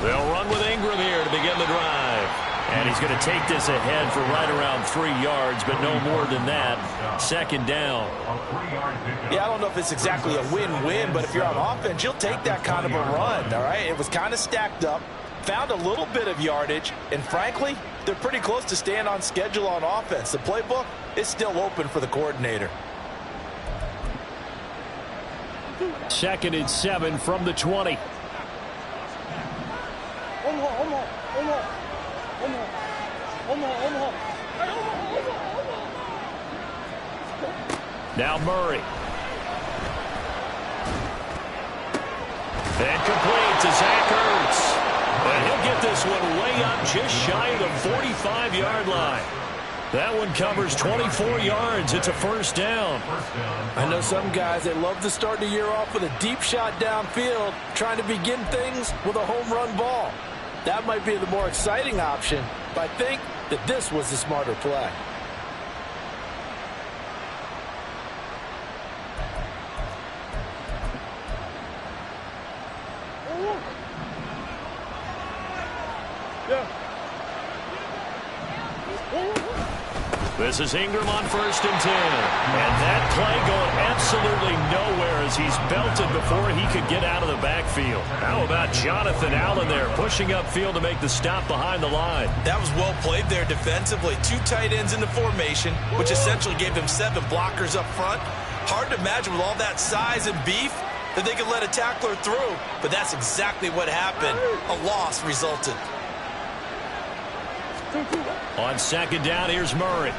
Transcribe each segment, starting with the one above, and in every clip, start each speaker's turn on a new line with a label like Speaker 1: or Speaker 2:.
Speaker 1: They'll run with Ingram here to begin the drive. And he's going to take this ahead for right around 3 yards, but no more than that. Second down.
Speaker 2: Yeah, I don't know if it's exactly a win-win, but if you're on offense, you'll take that kind of a run, all right? It was kind of stacked up, found a little bit of yardage, and frankly, they're pretty close to staying on schedule on offense. The playbook is still open for the coordinator.
Speaker 1: 2nd and 7 from the 20. Now Murray. And complete to Zach Ertz. And he'll get this one way up just shy of the 45-yard line. That one covers 24 yards. It's a first down.
Speaker 2: I know some guys, they love to start the year off with a deep shot downfield, trying to begin things with a home run ball. That might be the more exciting option, but I think that this was the smarter play.
Speaker 1: This is Ingram on 1st and 10. And that play going absolutely nowhere as he's belted before he could get out of the backfield. How about Jonathan Allen there pushing upfield to make the stop behind the line?
Speaker 2: That was well played there defensively. 2 tight ends in the formation, which essentially gave them 7 blockers up front. Hard to imagine with all that size and beef that they could let a tackler through. But that's exactly what happened. A loss resulted.
Speaker 1: On 2nd down, here's Murray.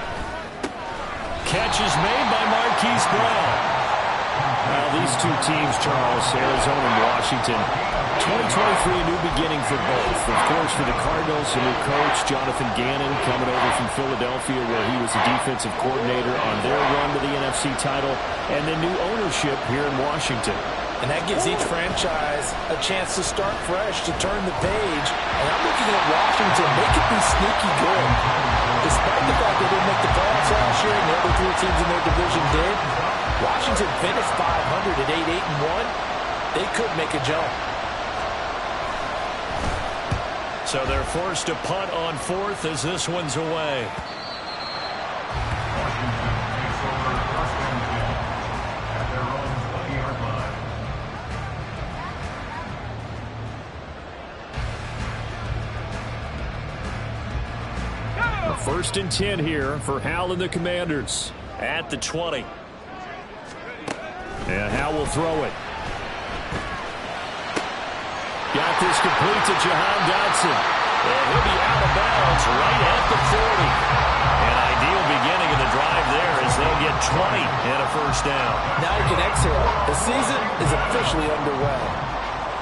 Speaker 1: Catch is made by Marquise Brown. Well, these two teams, Charles, Arizona and Washington, 2023, a new beginning for both. Of course, for the Cardinals, a new coach, Jonathan Gannon, coming over from Philadelphia, where he was the defensive coordinator on their run to the NFC title, and then new ownership here in Washington.
Speaker 2: And that gives each franchise a chance to start fresh, to turn the page. And I'm looking at Washington. They could be sneaky good. Despite the fact they didn't make the playoffs last year and the other 3 teams in their division did, Washington finished 500 at 8-1. They could make a jump.
Speaker 1: So they're forced to punt on 4th as this one's away. First and 10 here for Hal and the Commanders at the 20. And Hal will throw it. Got this complete to Jahan Dotson. And he'll be out of bounds right at the 40. An ideal beginning of the drive there as they'll get 20 and a first down.
Speaker 2: Now you can exhale. The season is officially underway.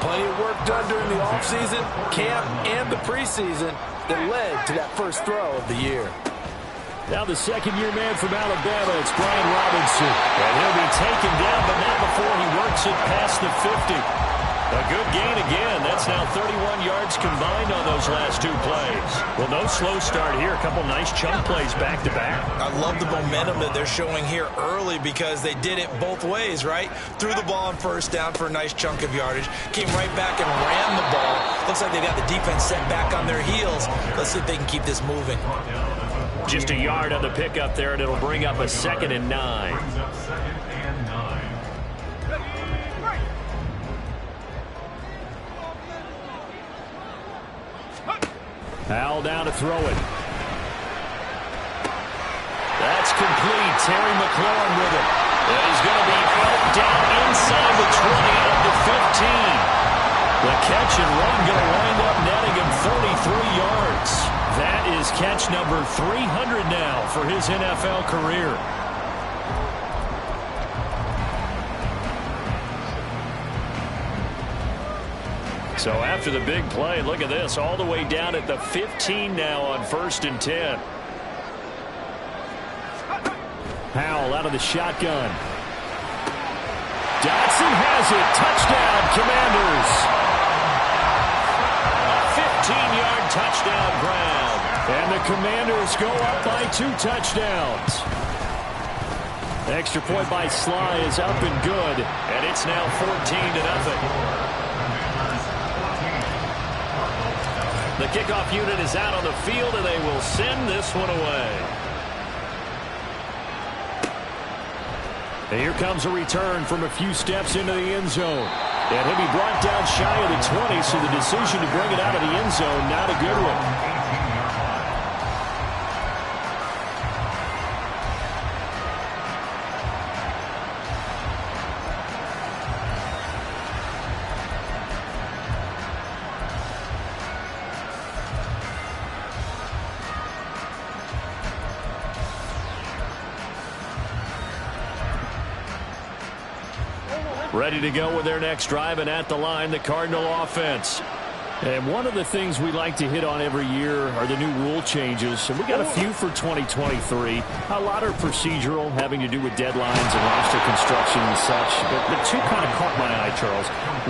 Speaker 2: Plenty of work done during the offseason, camp, and the preseason that led to that first throw of the year.
Speaker 1: Now the second-year man from Alabama, it's Brian Robinson. And he'll be taken down, but not before he works it past the 50. A good gain again. That's now 31 yards combined on those last 2 plays. Well, no slow start here. A couple nice chunk plays back-to-back.
Speaker 2: I love the momentum that they're showing here early because they did it both ways, right? Threw the ball on 1st down for a nice chunk of yardage. Came right back and ran the ball. Looks like they've got the defense set back on their heels. Let's see if they can keep this moving.
Speaker 1: Just a yard on the pickup there, and it'll bring up a 2nd and 9. Hal down to throw it. That's complete. Terry McLaurin with it. And he's going to be helped down inside the 20 of the 15. The catch and run going to wind up netting him 43 yards. That is catch number 300 now for his NFL career. So after the big play, look at this, all the way down at the 15 now on 1st and 10. Howell out of the shotgun. Dotson has it. Touchdown, Commanders. A 15-yard touchdown grab. And the Commanders go up by 2 touchdowns. The extra point by Sly is up and good. And it's now 14-0. The kickoff unit is out on the field, and they will send this one away. And here comes a return from a few steps into the end zone. And he'll be brought down shy of the 20, so the decision to bring it out of the end zone, not a good one. Ready to go with their next drive, and at the line, the Cardinal offense. And one of the things we like to hit on every year are the new rule changes. And we got a few for 2023. A lot are procedural, having to do with deadlines and roster construction and such. But two kind of caught my eye, Charles.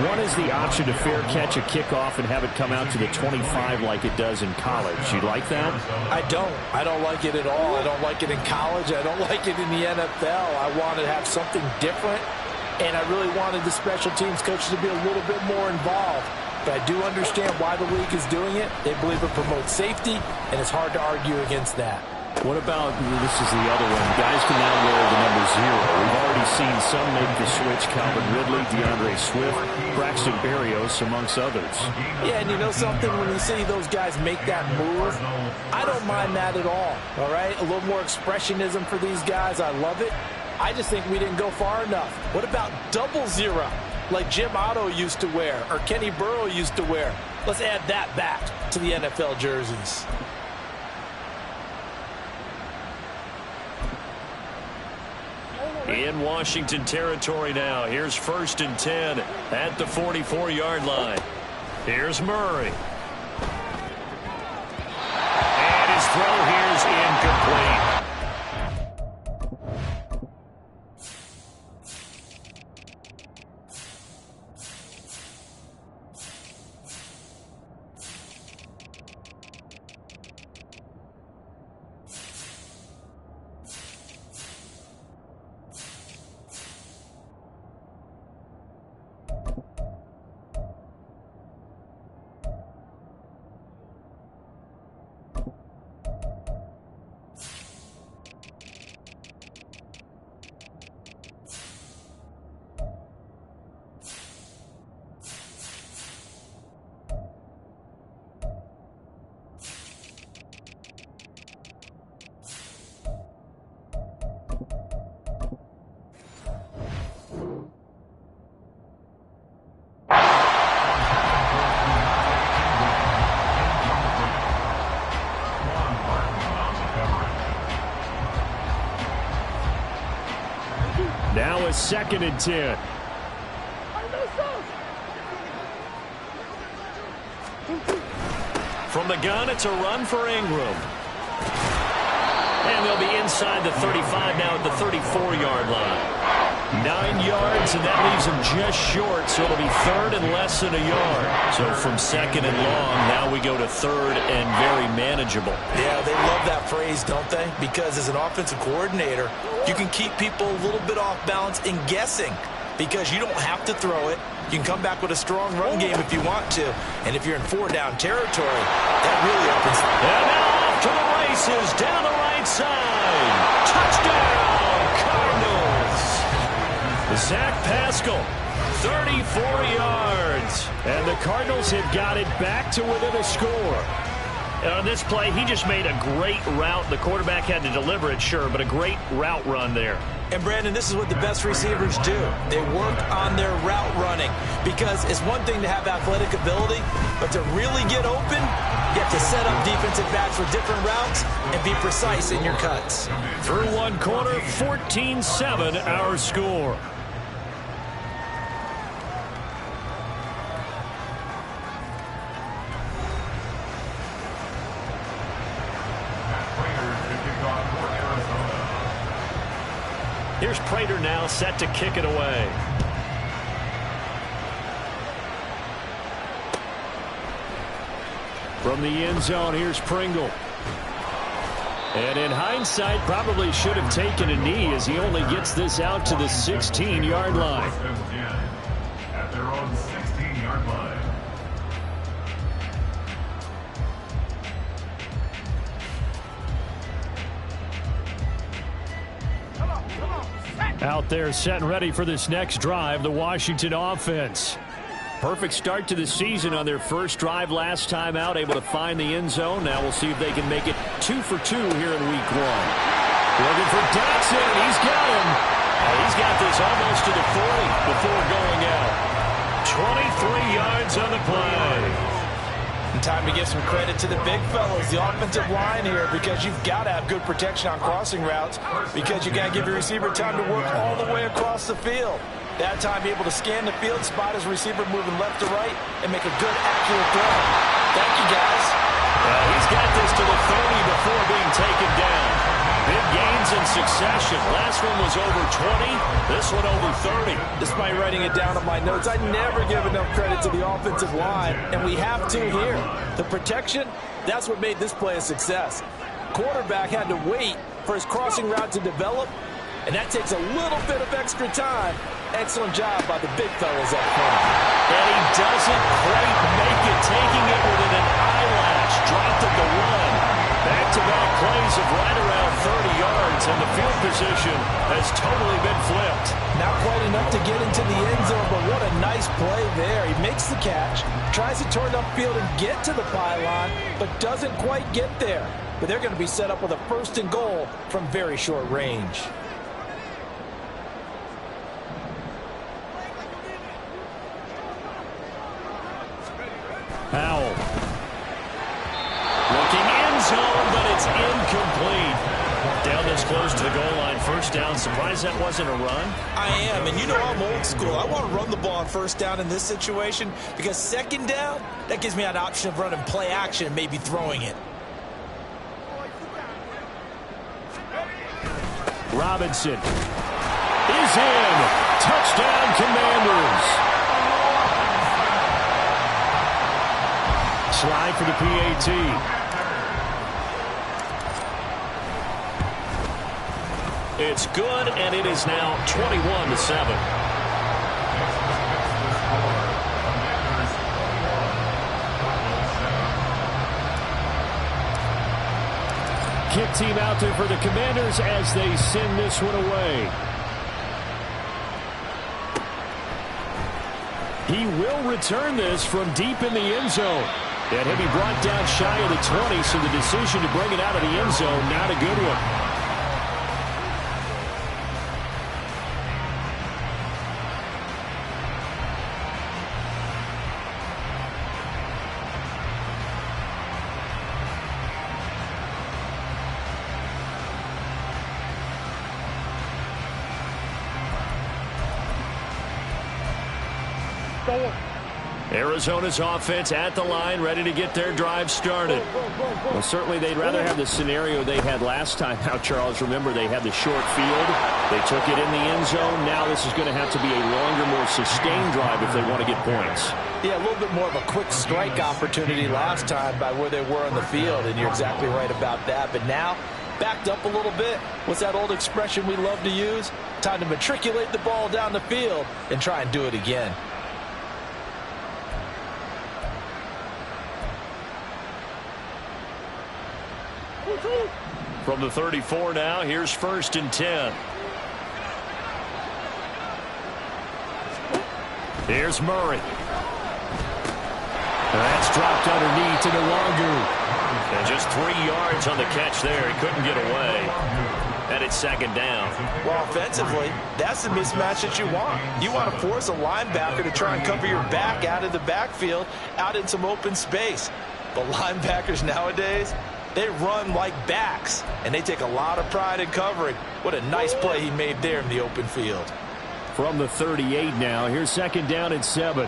Speaker 1: One is the option to fair catch a kickoff and have it come out to the 25 like it does in college. You like that?
Speaker 2: I don't. I don't like it at all. I don't like it in college. I don't like it in the NFL. I want to have something different. And I really wanted the special teams coaches to be a little bit more involved. But I do understand why the league is doing it. They believe it promotes safety, and it's hard to argue against that.
Speaker 1: What about, this is the other one, guys can now wear the number 0. We've already seen some make the switch. Calvin Ridley, DeAndre Swift, Braxton Berrios, amongst others.
Speaker 2: Yeah, and you know something? When you see those guys make that move, I don't mind that at all right? A little more expressionism for these guys. I love it. I just think we didn't go far enough. What about 00, like Jim Otto used to wear or Kenny Burrow used to wear? Let's add that back to the NFL jerseys.
Speaker 1: In Washington territory now. Here's 1st and 10 at the 44-yard line. Here's Murray. And his throw here is incomplete. Now a 2nd and 10. From the gun, it's a run for Ingram. And they'll be inside the 35 now at the 34-yard line. 9 yards, and that leaves them just short, so it'll be 3rd and less than a yard. So from 2nd and long, now we go to 3rd and very manageable.
Speaker 2: Yeah, they love that phrase, don't they? Because as an offensive coordinator, you can keep people a little bit off balance and guessing because you don't have to throw it. You can come back with a strong run game if you want to. And if you're in 4-down territory, that really opens.
Speaker 1: And now off to the races down the right side. Touchdown, Cardinals. Zach Pascal, 34 yards. And the Cardinals have got it back to within a score. And on this play, he just made a great route. The quarterback had to deliver it, sure, but a great route run there.
Speaker 2: And, Brandon, this is what the best receivers do. They work on their route running because it's one thing to have athletic ability, but to really get open, you have to set up defensive backs for different routes and be precise in your cuts.
Speaker 1: Through one quarter, 14-7 our score. Here's Prater now set to kick it away. From the end zone, here's Pringle. And in hindsight, probably should have taken a knee as he only gets this out to the 16-yard line.
Speaker 3: At their own 16-yard line.
Speaker 1: Out there set and ready for this next drive, the Washington offense. Perfect start to the season on their first drive last time out, able to find the end zone. Now we'll see if they can make it 2 for 2 here in week 1. Looking for Dotson, and he's got him. He's got this almost to the 40 before going out. 23 yards on the play.
Speaker 2: And time to give some credit to the big fellas, the offensive line here, because you've got to have good protection on crossing routes, because you got to give your receiver time to work all the way across the field. That time, be able to scan the field, spot his receiver moving left to right, and make a good, accurate throw. Thank you, guys.
Speaker 1: He's got this to the 30 before being taken down. Big gains in succession. Last one was over 20. This one over 30.
Speaker 2: Despite writing it down on my notes, I never give enough credit to the offensive line, and we have to here. The protection, that's what made this play a success. Quarterback had to wait for his crossing route to develop, and that takes a little bit of extra time. Excellent job by the big fellas up front.
Speaker 1: And he doesn't quite make it, taking it within an eyelash. Dropped at the 1. Back-to-back plays of right around 30 yards, and the field position has totally been flipped.
Speaker 2: Not quite enough to get into the end zone, but what a nice play there. He makes the catch, tries to turn upfield and get to the pylon, but doesn't quite get there. But they're going to be set up with a 1st and goal from very short range.
Speaker 1: Powell. Looking end zone, but it's incomplete. Down this close to the goal line. First down. Surprised that wasn't a run?
Speaker 2: I am, and you know I'm old school. I want to run the ball on 1st down in this situation, because 2nd down, that gives me an option of running play action and maybe throwing it.
Speaker 1: Robinson is in. Touchdown, Commanders. Slide for the PAT. It's good, and it is now 21-7. Kick team out there for the Commanders as they send this one away. He will return this from deep in the end zone. And he'll be brought down shy of the 20, so the decision to bring it out of the end zone, not a good one. Arizona's offense at the line, ready to get their drive started. Well, certainly they'd rather have the scenario they had last time out, Charles. Remember, they had the short field. They took it in the end zone. Now this is going to have to be a longer, more sustained drive if they want to get points.
Speaker 2: Yeah, a little bit more of a quick strike opportunity last time by where they were on the field, and you're exactly right about that. But now, backed up a little bit. What's that old expression we love to use? Time to matriculate the ball down the field and try and do it again.
Speaker 1: From the 34 now, here's 1st and 10. Here's Murray. That's dropped underneath and longer. And just 3 yards on the catch there. He couldn't get away. And it's 2nd down.
Speaker 2: Well, offensively, that's the mismatch that you want. You want to force a linebacker to try and cover your back out of the backfield, out in some open space. But linebackers nowadays, they run like backs, and they take a lot of pride in covering. What a nice play he made there in the open field.
Speaker 1: From the 38 now, here's 2nd down and 7.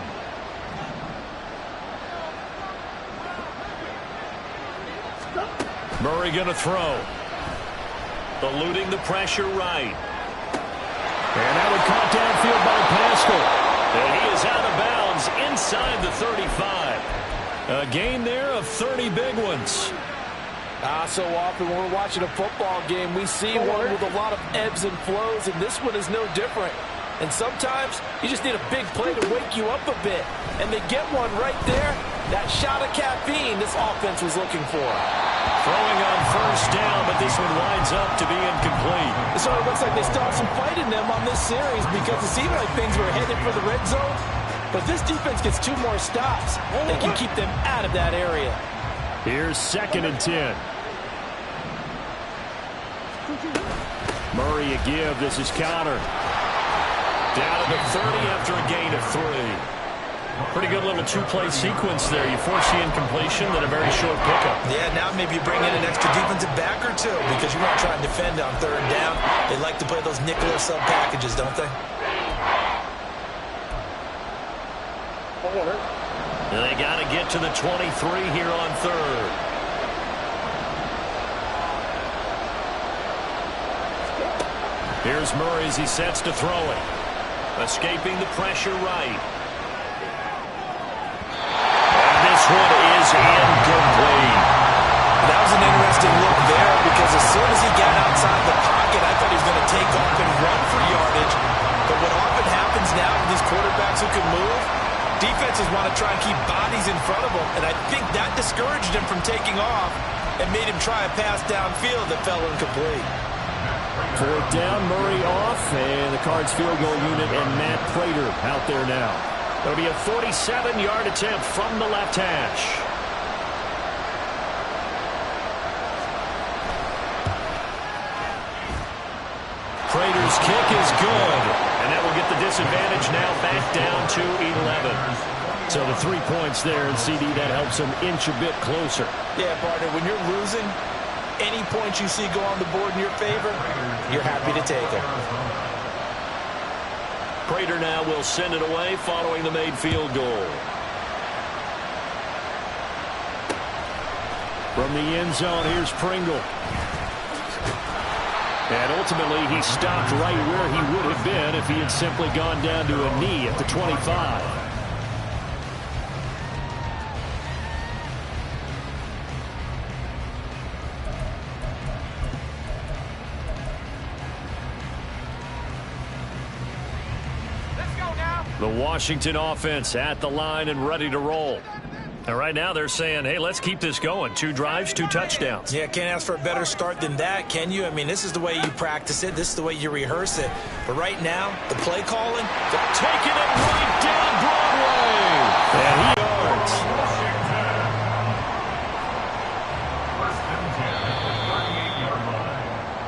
Speaker 1: Murray going to throw. Eluding the pressure right. And that one caught downfield by Pascal. And he is out of bounds inside the 35. A gain there of 30 big ones.
Speaker 2: So often when we're watching a football game, we see one with a lot of ebbs and flows, and this one is no different. And sometimes you just need a big play to wake you up a bit. And they get one right there, That shot of caffeine this offense was looking for.
Speaker 1: Throwing on first down, but this one winds up to be incomplete.
Speaker 2: So it looks like they still have some fight in them on this series because it seemed like things were headed for the red zone. But this defense gets 2 more stops. They can keep them out of that area.
Speaker 1: Here's 2nd and 10. Murray a give. This is counter. Down to the 30 after a gain of 3. Pretty good little 2-play sequence there. You force the incompletion, then a very short pickup.
Speaker 2: Yeah, now maybe you bring in an extra defensive back or 2 because you want to try and defend on 3rd down. They like to play those nickel or sub packages, don't they?
Speaker 1: They got to get to the 23 here on 3rd. Here's Murray as he sets to throw it. Escaping the pressure right. And this one is incomplete.
Speaker 2: That was an interesting look there because as soon as he got outside the pocket, I thought he was going to take off and run for yardage. But what often happens now with these quarterbacks who can move, defenses want to try and keep bodies in front of them, and I think that discouraged him from taking off and made him try a pass downfield that fell incomplete.
Speaker 1: 4th down, Murray off, and the Cards field goal unit and Matt Prater out there now. It'll be a 47-yard attempt from the left hash. Prater's kick is good, and that will get the disadvantage now back down to 11. So the 3 points there, and CD, that helps them inch a bit closer.
Speaker 2: Yeah, partner, when you're losing, any points you see go on the board in your favor, you're happy to take them.
Speaker 1: Prater now will send it away following the made field goal. From the end zone, here's Pringle. And ultimately, he stopped right where he would have been if he had simply gone down to a knee at the 25. The Washington offense at the line and ready to roll. And right now they're saying, hey, let's keep this going. 2 drives, 2 touchdowns.
Speaker 2: Yeah, can't ask for a better start than that, can you? I mean, this is the way you practice it. This is the way you rehearse it. But right now, the play calling,
Speaker 1: they're taking it right down Broadway. And he yards.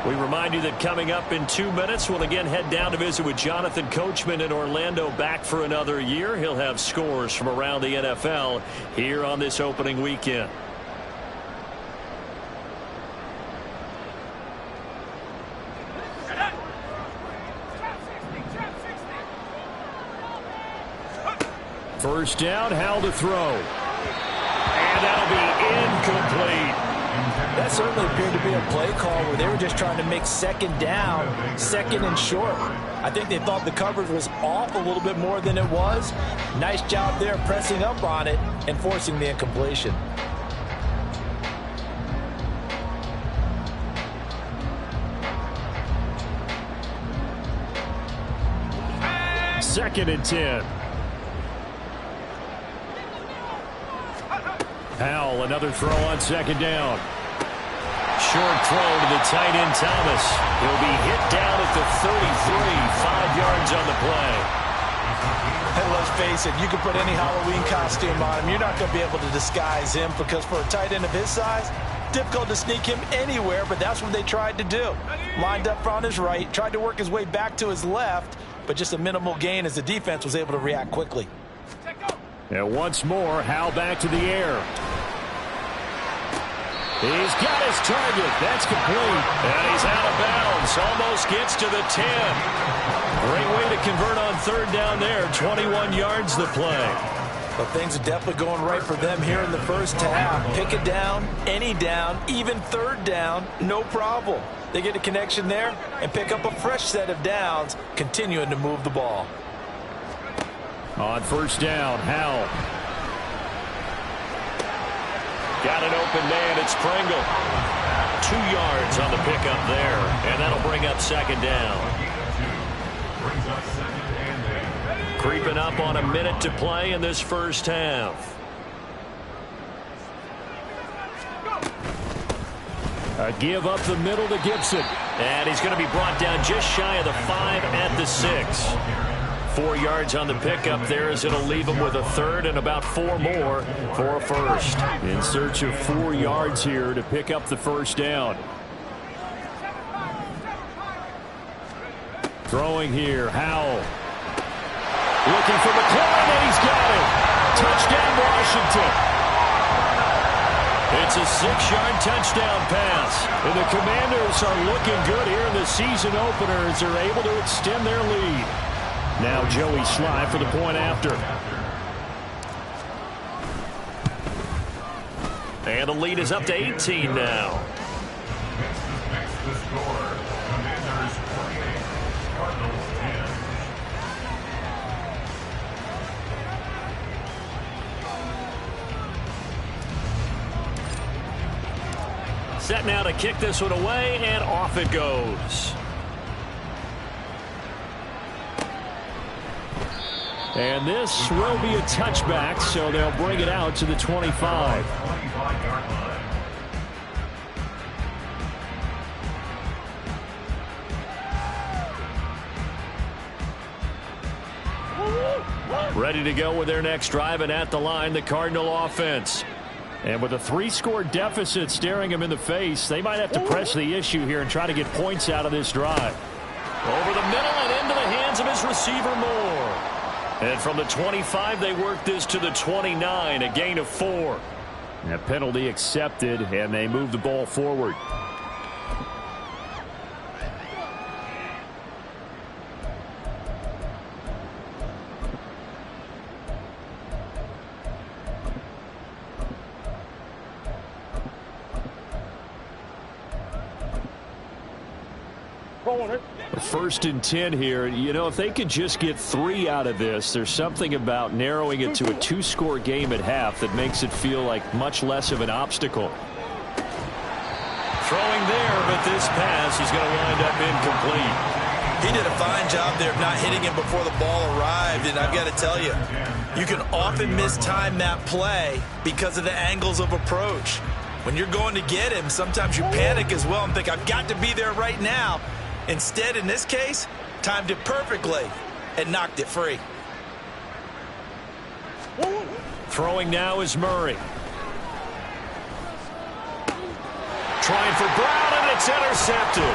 Speaker 1: We remind you that coming up in 2 minutes, we'll again head down to visit with Jonathan Coachman in Orlando, back for another year. He'll have scores from around the NFL here on this opening weekend. First down, Howell to throw. And that'll be incomplete.
Speaker 2: That certainly appeared to be a play call where they were just trying to make 2nd down, 2nd and short. I think they thought the coverage was off a little bit more than it was. Nice job there pressing up on it and forcing the incompletion.
Speaker 1: Second and 10. Howell, another throw on 2nd down. Short throw to the tight end, Thomas. He'll be hit down at the 33, 5 yards on the play.
Speaker 2: And let's face it, you can put any Halloween costume on him. You're not going to be able to disguise him because for a tight end of his size, difficult to sneak him anywhere, but that's what they tried to do. Lined up on his right, tried to work his way back to his left, but just a minimal gain as the defense was able to react quickly.
Speaker 1: And once more, Howell back to the air. He's got his target. That's complete. And he's out of bounds. Almost gets to the 10. Great way to convert on 3rd down there. 21 yards the play.
Speaker 2: But things are definitely going right for them here in the first half. Pick a down, any down, even 3rd down, no problem. They get a connection there and pick up a fresh set of downs, continuing to move the ball.
Speaker 1: On 1st down, Howell. Got an open man, it's Pringle. 2 yards on the pickup there, and that'll bring up 2nd down. Creeping up on a minute to play in this first half. A give up the middle to Gibson. And he's going to be brought down just shy of the 5 at the 6. 4 yards on the pickup there as it'll leave him with a third and about 4 more for a first. In search of 4 yards here to pick up the first down. Throwing here, Howell. Looking for McLaurin, and he's got it. Touchdown, Washington. It's a 6-yard touchdown pass. And the Commanders are looking good here in the season opener as they're able to extend their lead. Now Joey Sly for the point after. And the lead is up to 18 now. Set now to kick this one away, and off it goes. And this will be a touchback, so they'll bring it out to the 25. Ready to go with their next drive, and at the line, the Cardinal offense. And with a 3-score deficit staring them in the face, they might have to press the issue here and try to get points out of this drive. Over the middle and into the hands of his receiver, Moore. And from the 25, they work this to the 29, a gain of 4. And a penalty accepted, and they move the ball forward. First and 10 here. You know, if they could just get 3 out of this, there's something about narrowing it to a 2-score game at half that makes it feel like much less of an obstacle. Throwing there, but this pass is going to wind up incomplete.
Speaker 2: He did a fine job there of not hitting him before the ball arrived, and I've got to tell you, you can often mistime that play because of the angles of approach. When you're going to get him, sometimes you panic as well and think, I've got to be there right now. Instead, in this case, timed it perfectly and knocked it free.
Speaker 1: Throwing now is Murray. Trying for Brown, and it's intercepted.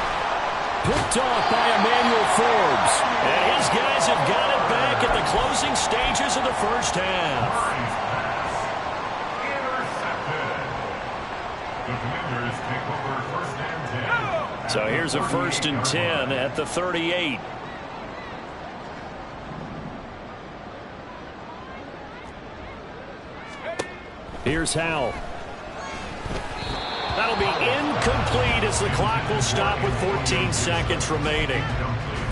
Speaker 1: Picked off by Emmanuel Forbes. And his guys have got it back at the closing stages of the first half. So here's a 1st and 10 at the 38. Here's Howell. That'll be incomplete as the clock will stop with 14 seconds remaining.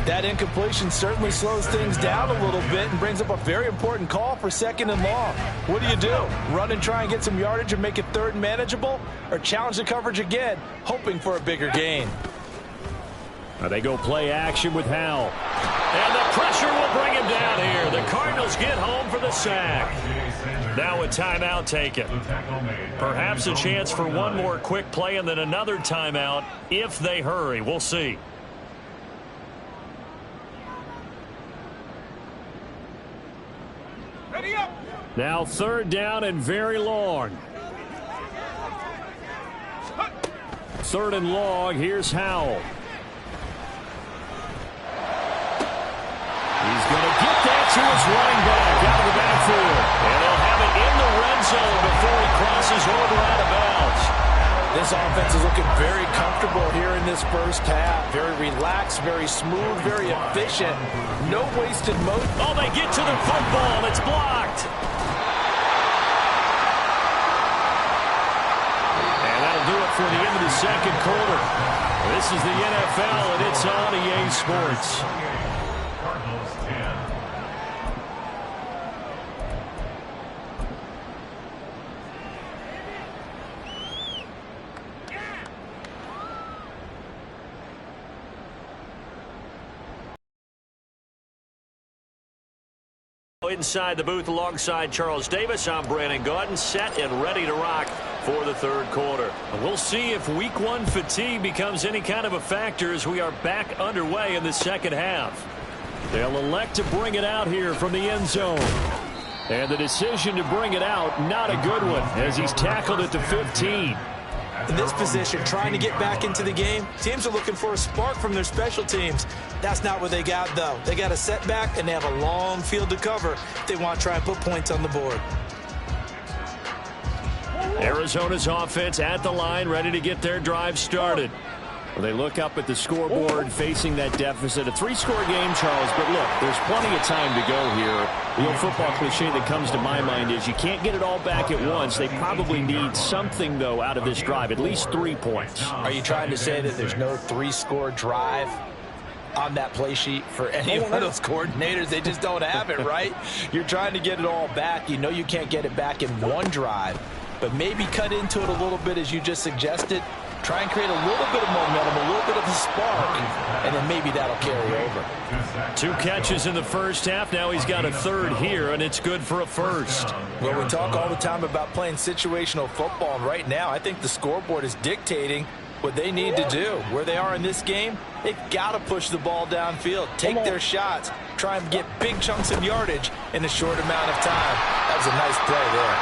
Speaker 2: That incompletion certainly slows things down a little bit and brings up a very important call for 2nd and long. What do? Run and try and get some yardage and make it 3rd and manageable, or challenge the coverage again, hoping for a bigger gain?
Speaker 1: They go play action with Howell. And the pressure will bring him down here. The Cardinals get home for the sack. Now a timeout taken. Perhaps a chance for one more quick play and then another timeout if they hurry. We'll see. Now 3rd down and very long. 3rd and long. Here's Howell. He's going to get that to his running back out of the backfield. And they'll have it in the red zone before he crosses over out of bounds.
Speaker 2: This offense is looking very comfortable here in this first half. Very relaxed, very smooth, very efficient. No wasted motion.
Speaker 1: Oh, they get to the football. It's blocked. And that'll do it for the end of the 2nd quarter. This is the NFL, and it's on EA Sports. Inside the booth alongside Charles Davis, I'm Brandon Gaudin, set and ready to rock for the the third quarter. We'll see if week one fatigue becomes any kind of a factor as we are back underway in the second half. They'll elect to bring it out here from the end zone. And the decision to bring it out, not a good one, as he's tackled at the 15.
Speaker 2: In this position, trying to get back into the game, teams are looking for a spark from their special teams. That's not what they got, though. They got a setback, and they have a long field to cover if they want to try and put points on the board.
Speaker 1: Arizona's offense at the line, ready to get their drive started. Well, they look up at the scoreboard, facing that deficit. A three-score game, Charles, but look, there's plenty of time to go here. The old football cliche that comes to my mind is you can't get it all back at once. They probably need something, though, out of this drive, at least 3 points.
Speaker 2: Are you trying to say that there's no three-score drive on that play sheet for any one of those coordinators? They just don't have it, right? You're trying to get it all back. You know you can't get it back in one drive, but maybe cut into it a little bit as you just suggested. Try and create a little bit of momentum, a little bit of a spark, and then maybe that'll carry over.
Speaker 1: 2 catches in the first half. Now he's got a third here, and it's good for a first.
Speaker 2: Well, we talk all the time about playing situational football, and right now I think the scoreboard is dictating what they need to do. Where they are in this game, they've got to push the ball downfield, take their shots, try and get big chunks of yardage in a short amount of time. That was a nice play there.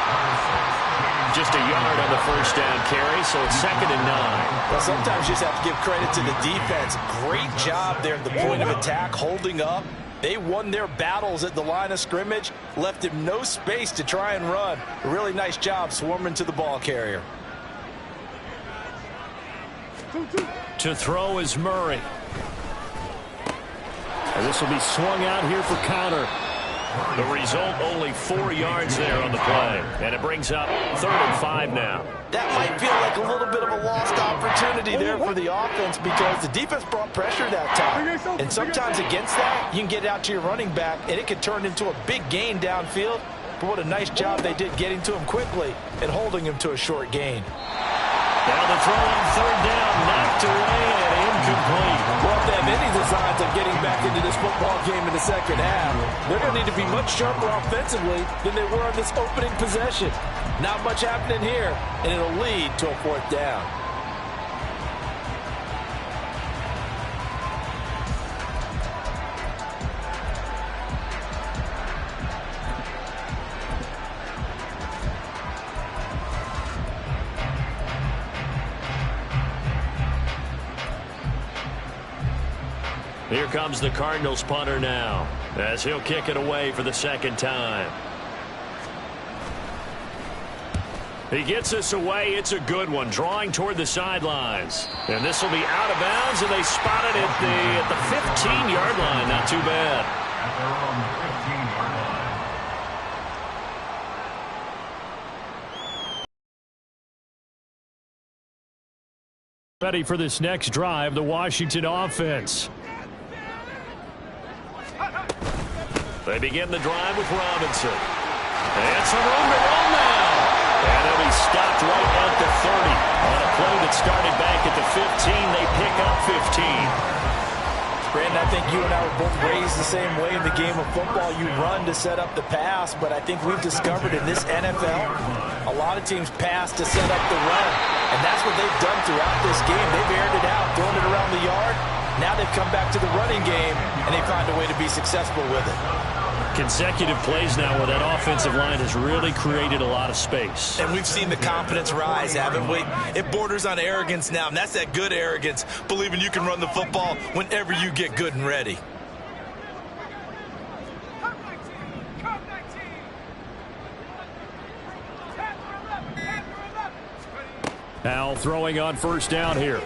Speaker 1: Just a yard on the first down carry, so it's 2nd and 9.
Speaker 2: Well, sometimes you just have to give credit to the defense. Great job there at the point of attack, holding up. They won their battles at the line of scrimmage, left him no space to try and run. A really nice job swarming to the ball carrier.
Speaker 1: To throw is Murray. And this will be swung out here for counter. The result, only 4 yards there on the play. And it brings up 3rd and 5 now.
Speaker 2: That might feel like a little bit of a lost opportunity there for the offense because the defense brought pressure that time. And sometimes against that, you can get out to your running back, and it could turn into a big gain downfield. But what a nice job they did getting to him quickly and holding him to a short gain.
Speaker 1: Now the throw on 3rd down, knocked away and incomplete.
Speaker 2: Well, if they have any designs of getting back into this football game in the second half, they're going to need to be much sharper offensively than they were on this opening possession. Not much happening here, and it'll lead to a 4th down.
Speaker 1: Here comes the Cardinals punter now, as he'll kick it away for the 2nd time. He gets us away. It's a good one, drawing toward the sidelines. And this will be out of bounds, and they spot it at the 15-yard line. Not too bad. Ready for this next drive, the Washington offense. They begin the drive with Robinson. And some room to run now. And he'll be stopped right at the 30. On a play that started back at the 15, they pick up 15.
Speaker 2: Brandon, I think you and I were both raised the same way in the game of football. You run to set up the pass, but I think we've discovered in this NFL, a lot of teams pass to set up the run. And that's what they've done throughout this game. They've aired it out, thrown it around the yard. Now they've come back to the running game, and they find a way to be successful with it.
Speaker 1: Consecutive plays now where that offensive line has really created a lot of space.
Speaker 2: And we've seen the confidence rise, haven't we? It borders on arrogance now, and that's that good arrogance, believing you can run the football whenever you get good and ready.
Speaker 1: Now throwing on 1st down here.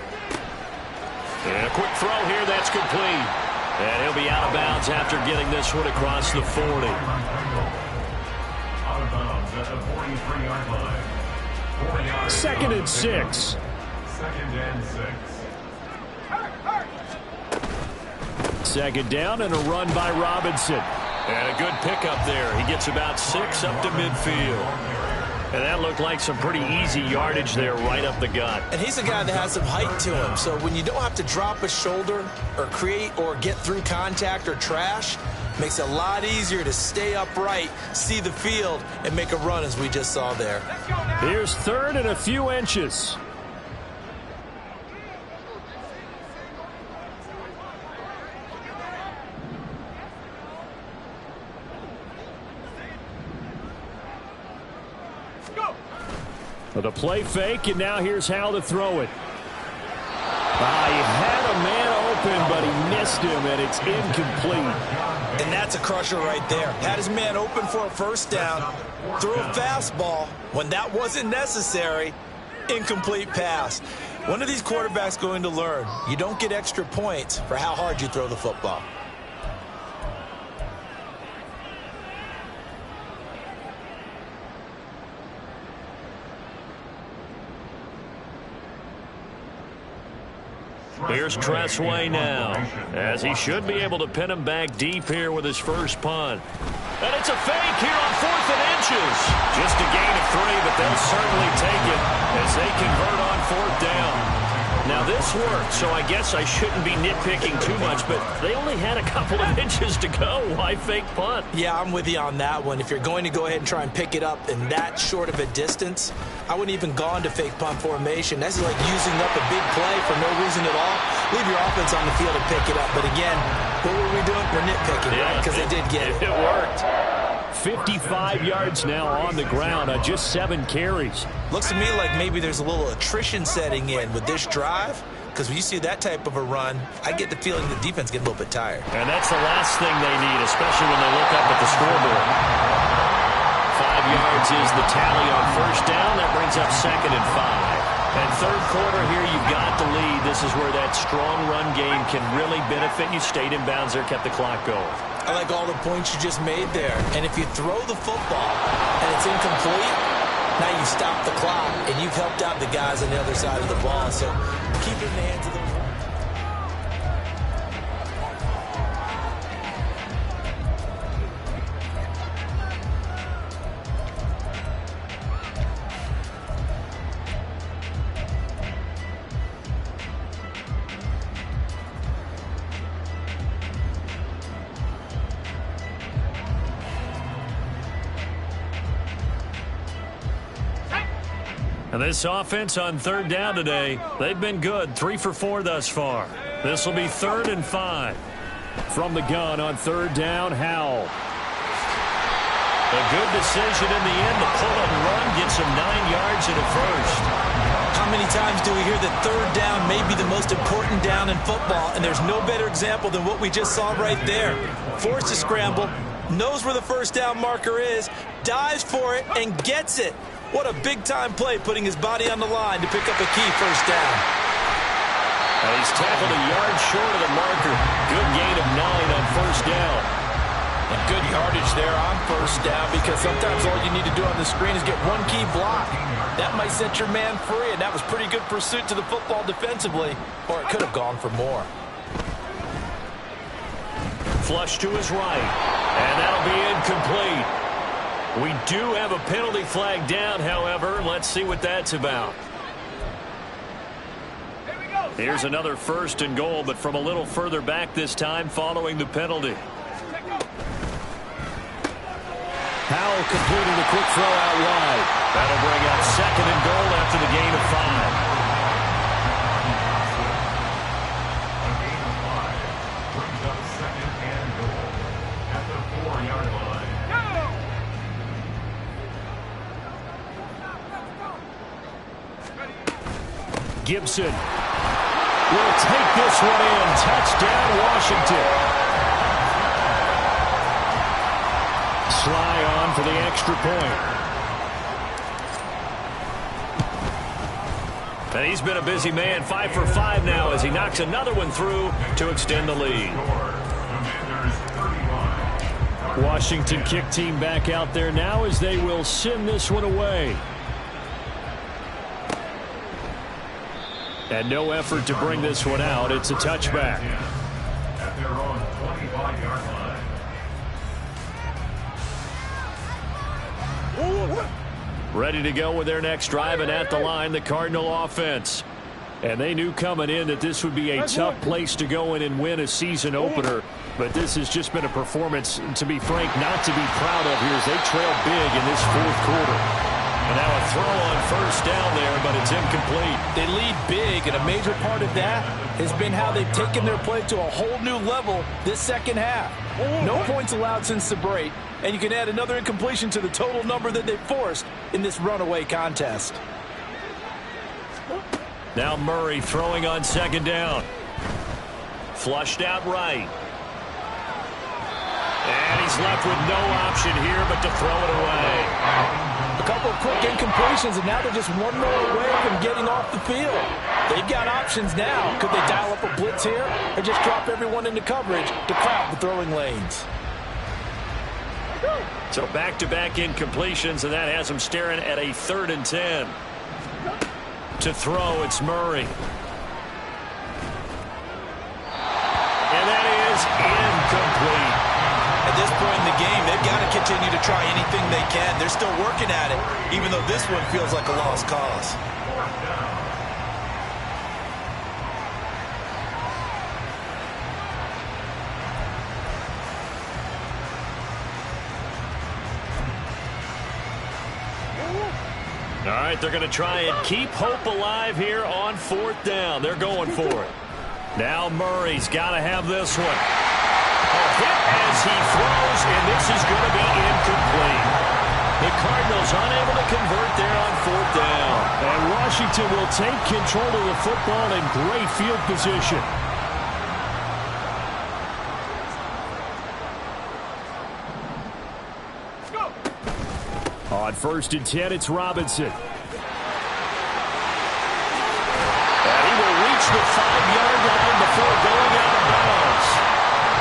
Speaker 1: And a quick throw here, that's complete. And he'll be out of bounds after getting this one across the 40.
Speaker 3: Out of bounds at the 43-yard line.
Speaker 1: 2nd and 6.
Speaker 3: 2nd and 6.
Speaker 1: 2nd down and a run by Robinson. And a good pickup there. He gets about 6 up to midfield. And that looked like some pretty easy yardage there right up the gut.
Speaker 2: And he's a guy that has some height to him. So when you don't have to drop a shoulder or create or get through contact or trash, makes it a lot easier to stay upright, see the field, and make a run as we just saw there.
Speaker 3: Let's go now.
Speaker 1: Here's third and a few inches. The play fake, and now here's how to throw it. He had a man open, but he missed him, and it's incomplete.
Speaker 2: And that's a crusher right there. Had his man open for a first down, threw a fastball. When that wasn't necessary, incomplete pass. When are these quarterbacks going to learn? You don't get extra points for how hard you throw the football.
Speaker 1: Here's Tressway now, as he should be able to pin him back deep here with his first punt. And it's a fake here on 4th and inches. Just a gain of 3, but they'll certainly take it as they convert on 4th down. Now, this worked, so I guess I shouldn't be nitpicking too much, but they only had a couple of inches to go. Why fake punt?
Speaker 2: Yeah, I'm with you on that one. If you're going to go ahead and try and pick it up in that short of a distance, I wouldn't even gone to fake punt formation. That's like using up a big play for no reason at all. Leave your offense on the field and pick it up. But again, what were we doing? We're nitpicking, right? Because they did get it.
Speaker 1: It worked. 55 yards now on the ground on just 7 carries.
Speaker 2: Looks to me like maybe there's a little attrition setting in with this drive, because when you see that type of a run, I get the feeling the defense gets a little bit tired.
Speaker 1: And that's the last thing they need, especially when they look up at the scoreboard. 5 yards is the tally on first down. That brings up 2nd and 5. And third quarter here, you've got the lead. This is where that strong run game can really benefit you. Stayed in bounds there, kept the clock going.
Speaker 2: I like all the points you just made there. And if you throw the football and it's incomplete, now you stop the clock, and you've helped out the guys on the other side of the ball. So keep it in the hands of the
Speaker 1: And this offense on third down today, they've been good. 3 for 4 thus far. This will be 3rd and 5. From the gun on third down, Howell. A good decision in the end. The pull and run gets him 9 yards and a first.
Speaker 2: How many times do we hear that third down may be the most important down in football, and there's no better example than what we just saw right there. Forced to scramble, knows where the first down marker is, dives for it, and gets it. What a big-time play, putting his body on the line to pick up a key first down.
Speaker 1: And he's tackled a yard short of the marker. Good gain of 9 on first down.
Speaker 2: And good yardage there on first down, because sometimes all you need to do on the screen is get one key block. That might set your man free, and that was pretty good pursuit to the football defensively, or it could have gone for more.
Speaker 1: Flush to his right, and that'll be incomplete. We do have a penalty flag down, however. Let's see what that's about. Here's another 1st and goal, but from a little further back this time following the penalty. Howell completing the quick throw out wide. That'll bring up 2nd and goal after the gain of 5.
Speaker 3: A gain of 5 brings up 2nd and goal at the 4-yard line.
Speaker 1: Gibson will take this one in. Touchdown, Washington. Sly on for the extra point. And he's been a busy man. 5 for 5 now as he knocks another one through to extend the lead. Washington kick team back out there now as they will send this one away. And no effort to bring this one out. It's a touchback.
Speaker 3: At their own 25-yard line.
Speaker 1: Ready to go with their next drive, and at the line, the Cardinal offense. And they knew coming in that this would be a tough place to go in and win a season opener. But this has just been a performance, to be frank, not to be proud of here as they trail big in this 4th quarter. And now a throw on first down there, but it's incomplete.
Speaker 2: They lead big, and a major part of that has been how they've taken their play to a whole new level this second half. No points allowed since the break, and you can add another incompletion to the total number that they've forced in this runaway contest.
Speaker 1: Now Murray throwing on second down. Flushed out right. And he's left with no option here but to throw it away.
Speaker 2: A couple of quick incompletions, and now they're just one more away from getting off the field. They've got options now. Could they dial up a blitz here or just drop everyone into coverage to crowd the throwing lanes?
Speaker 1: So back-to-back incompletions, and that has them staring at a 3rd and 10. To throw, it's Murray. And that is incomplete.
Speaker 4: At this point in the game, they've got to continue to try anything they can. They're still working at it, even though this one feels like a lost cause.
Speaker 1: All right, they're going to try and keep hope alive here on 4th down. They're going for it. Now Murray's got to have this one. A hit as he throws, and this is going to be incomplete. The Cardinals unable to convert there on 4th down.
Speaker 5: And Washington will take control of the football in great field position. On 1st and 10, it's Robinson.
Speaker 1: And he will reach the 5-yard line before going out of bounds.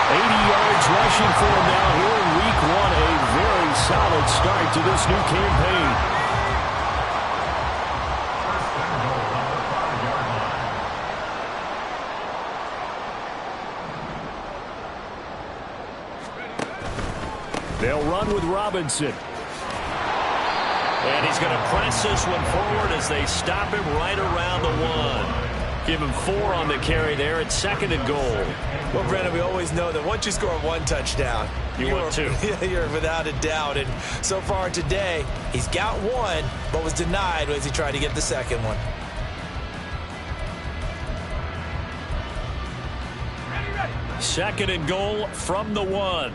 Speaker 5: 80 yards rushing for him now here in week 1. A very solid start to this new campaign. They'll run with Robinson.
Speaker 1: And he's going to press this one forward as they stop him right around the 1. Give him 4 on the carry there at 2nd and goal.
Speaker 4: Well, Brandon, we always know that once you score 1 touchdown,
Speaker 1: you want 2.
Speaker 4: You're without a doubt. And so far today, he's got 1, but was denied as he tried to get the 2nd one.
Speaker 1: Second and goal from the 1.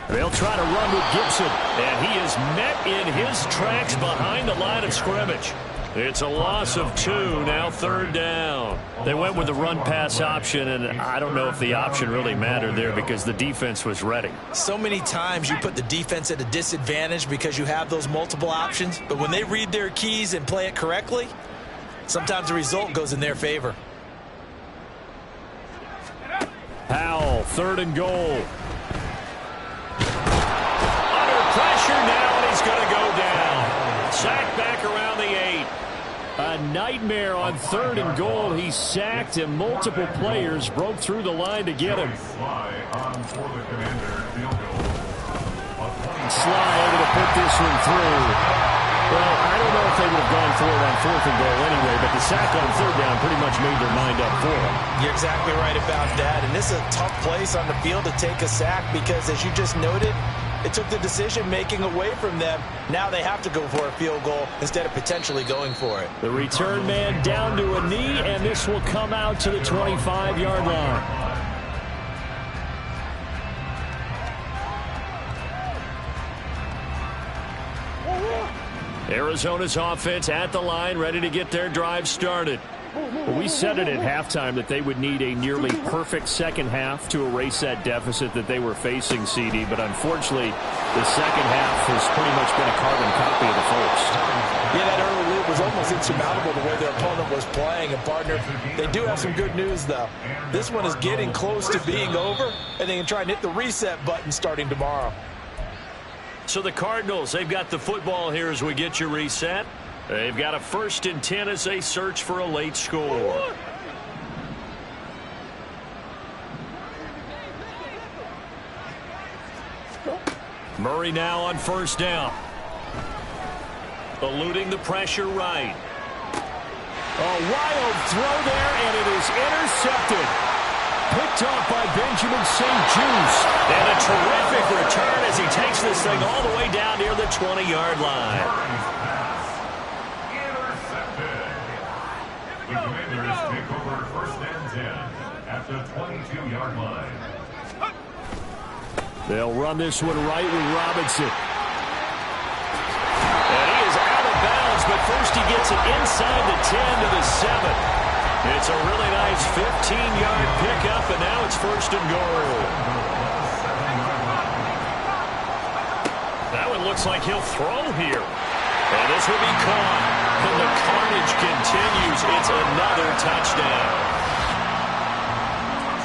Speaker 5: They'll try to run with Gibson.
Speaker 1: And he is met in his tracks behind the line of scrimmage. It's a loss of 2, now 3rd down.
Speaker 5: They went with the run-pass option, and I don't know if the option really mattered there because the defense was ready.
Speaker 4: So many times you put the defense at a disadvantage because you have those multiple options, but when they read their keys and play it correctly, sometimes the result goes in their favor.
Speaker 5: Powell, 3rd and goal.
Speaker 1: Pressure now, and he's going to go down. Sacked back around the 8.
Speaker 5: A nightmare on 3rd and goal. He sacked, and multiple players broke through the line to get him.
Speaker 3: Sly
Speaker 5: able to put this one through. Well, I don't know if they would have gone for it on 4th and goal anyway, but the sack on 3rd down pretty much made their mind up for it.
Speaker 4: You're exactly right about that, and this is a tough place on the field to take a sack because, as you just noted, it took the decision-making away from them. Now they have to go for a field goal instead of potentially going for it.
Speaker 5: The return man down to a knee, and this will come out to the 25-yard line.
Speaker 1: Arizona's offense at the line, ready to get their drive started.
Speaker 5: Well, we said it at halftime that they would need a nearly perfect second half to erase that deficit that they were facing, CD. But unfortunately, the second half has pretty much been a carbon copy of the first.
Speaker 2: Yeah, that early lead was almost insurmountable the way their opponent was playing. And, partner, they do have some good news, though. This one is getting close to being over, and they can try and hit the reset button starting tomorrow.
Speaker 1: So the Cardinals, they've got the football here as we get you reset. They've got a 1st and 10 as they search for a late score. Murray now on 1st down. Eluding the pressure right.
Speaker 5: A wild throw there, and it is intercepted.
Speaker 1: Picked off by Benjamin St-Juste. And a terrific return as he takes this thing all the way down near the 20-yard line.
Speaker 3: Intercepted. The Commanders take over first and 10 at the 22-yard line.
Speaker 1: They'll run this one right with Robinson. And he is out of bounds, but first he gets it inside the 10 to the 7. It's a really nice 15-yard pickup, and now it's first and goal. That one looks like he'll throw here. And this will be caught. And the carnage continues. It's another touchdown.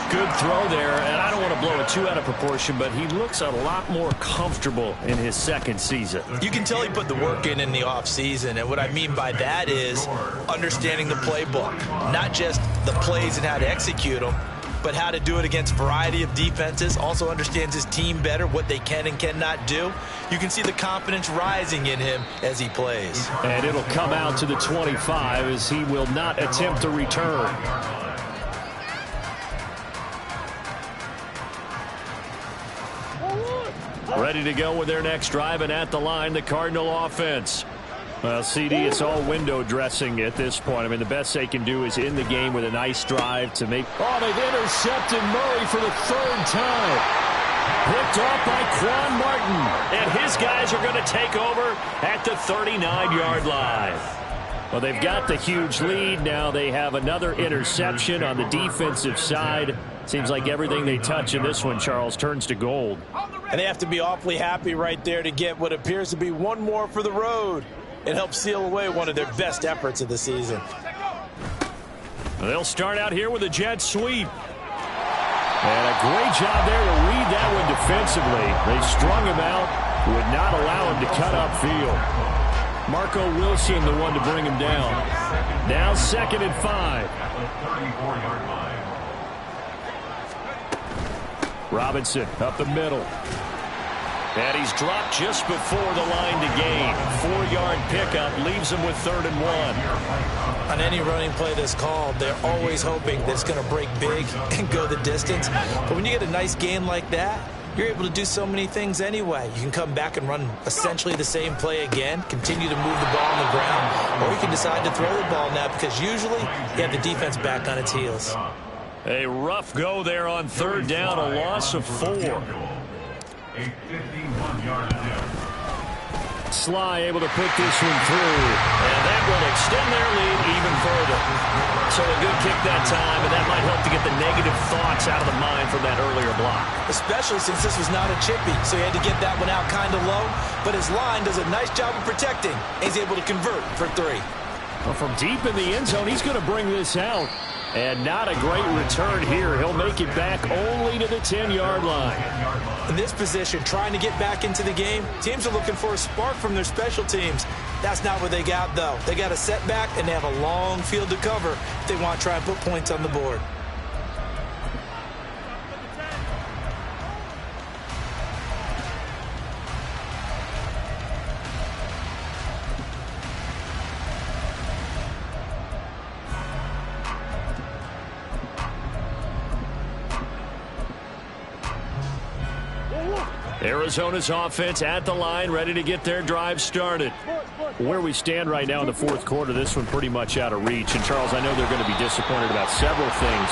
Speaker 1: Good throw there, and I don't want to blow it too out of proportion, but he looks a lot more comfortable in his second season.
Speaker 4: You can tell he put the work in the offseason, and what I mean by that is understanding the playbook. Not just the plays and how to execute them, but how to do it against a variety of defenses. Also understands his team better, what they can and cannot do. You can see the confidence rising in him as he plays.
Speaker 1: And it'll come out to the 25 as he will not attempt to return. Ready to go with their next drive, and at the line, the Cardinal offense. Well, CD, it's all window dressing at this point. I mean, the best they can do is in the game with a nice drive to make... Oh, they've intercepted Murray for the third time. Picked off by Quan Martin. And his guys are going to take over at the 39-yard line. Well, they've got the huge lead. Now they have another interception on the defensive side. Seems like everything they touch in this one, Charles, turns to gold.
Speaker 4: And they have to be awfully happy right there to get what appears to be one more for the road. It helps seal away one of their best efforts of the season.
Speaker 1: They'll start out here with a jet sweep. And a great job there to read that one defensively. They strung him out, would not allow him to cut upfield. Marco Wilson, the one to bring him down. Now 2nd and 5.
Speaker 3: At the 34-yard line.
Speaker 1: Robinson up the middle. And he's dropped just before the line to gain. 4-yard pickup leaves him with 3rd and 1.
Speaker 4: On any running play that's called, they're always hoping that it's going to break big and go the distance. But when you get a nice gain like that, you're able to do so many things anyway. You can come back and run essentially the same play again, continue to move the ball on the ground, or you can decide to throw the ball now because usually you have the defense back on its heels.
Speaker 1: A rough go there on 3rd down, a loss of 4.
Speaker 3: A 51-yard attempt.
Speaker 1: Sly able to put this one through, and that will extend their lead even further. So a good kick that time, and that might help to get the negative thoughts out of the mind from that earlier block.
Speaker 4: Especially since this was not a chippy, so he had to get that one out kind of low, but his line does a nice job of protecting, and he's able to convert for 3.
Speaker 1: Well, from deep in the end zone, he's going to bring this out. And not a great return here. He'll make it back only to the 10-yard line.
Speaker 4: In this position, trying to get back into the game, teams are looking for a spark from their special teams. That's not what they got, though. They got a setback, and they have a long field to cover if they want to try and put points on the board.
Speaker 1: Arizona's offense at the line, ready to get their drive started. Where we stand right now in the 4th quarter, this one pretty much out of reach. And, Charles, I know they're going to be disappointed about several things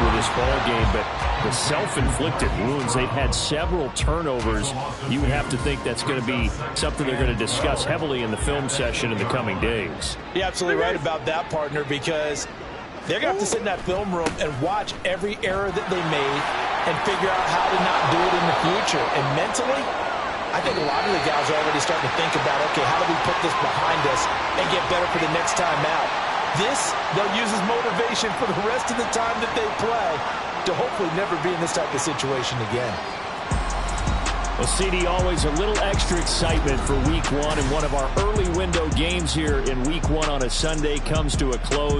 Speaker 1: with this ball game, but the self-inflicted wounds, they've had several turnovers. You would have to think that's going to be something they're going to discuss heavily in the film session in the coming days.
Speaker 4: You're absolutely right about that, partner, because they're going to have to sit in that film room and watch every error that they made and figure out how to not do it in the future. And mentally, I think a lot of the guys are already starting to think about, okay, how do we put this behind us and get better for the next time out? This, they'll use as motivation for the rest of the time that they play to hopefully never be in this type of situation again.
Speaker 1: Well, CD, always a little extra excitement for Week 1, and one of our early window games here in Week 1 on a Sunday comes to a close.